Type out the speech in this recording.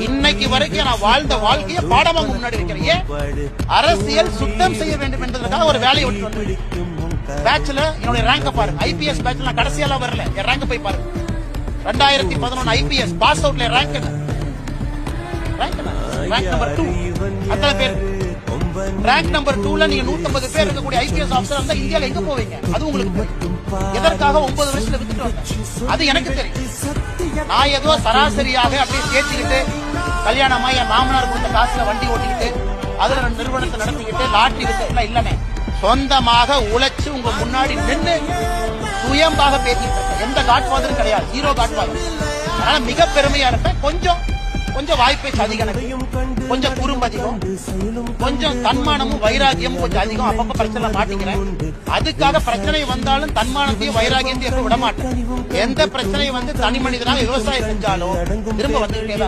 இன்னைக்கு வரைக்கும் நான் வாழ்ந்த வாழ்க்கையை பாடமாக முன்னாடி வைக்கிறேன். அரசியல் சுத்தம் செய்ய வேண்டும் என்பதற்காக ஒரு வேலையை விட்டு வந்தேன். பேட்ச்ல என்னுடைய ரேங்க பாருங்க. ஐபிஎஸ் பேட்ச்ல நான் கடைசியெல்லாம் வரல. என் ரேங்க போய் பாருங்க. 2011 ஐபிஎஸ் பாஸ் அவுட்ல ரேங்க் நம்பர் 2. அத்தனை பேர் ரேங்க் நம்பர் 2ல நீங்க 150 பேர் இருக்கக்கூடிய ஐபிஎஸ் ஆபீசர் இருந்தா இந்தியால எங்க போவீங்க? அது உங்களுக்கு எதற்காக 9 வருஷத்துல விட்டுட்டு வந்தேன் அது எனக்கு தெரியும். நான் ஏதோ சராசரியாக அப்படியே சேர்த்துக்கிட்டு கல்யாணமா என் மாமனார் கொடுத்த காசுல வண்டி ஓட்டிக்கிட்டு அதுல 2 நிறுவனத்தை நடத்திக்கிட்டு லாட்டரி வித்துலாம் இல்லனே, சொந்தமாக உழைச்சு உங்க முன்னாடி நின்று சுயம்பாக பேசிட்டு இருக்கேன். எந்த காட்ஃபாதரும் கிடையாது, 0 காட்ஃபாதர். அதனால மிக பெருமையா இருப்பேன். கொஞ்சம் வாய்ப்பேச்சு அதிகம், கொஞ்சம் குறும்பு அதிகம், கொஞ்சம் தன்மானமும் வைராகியமும் கொஞ்சம் அதிகம். அப்பப்ப பிரச்சனை மாட்டிக்கிறேன். அதுக்காக பிரச்சனை வந்தாலும் தன்மானத்தையும் வைராகியத்தையும் எப்ப விட மாட்டேன். எந்த பிரச்சனை வந்து தனி மனிதனாக விவசாயம் செஞ்சாலும் திரும்ப வந்துகிட்டே தான்.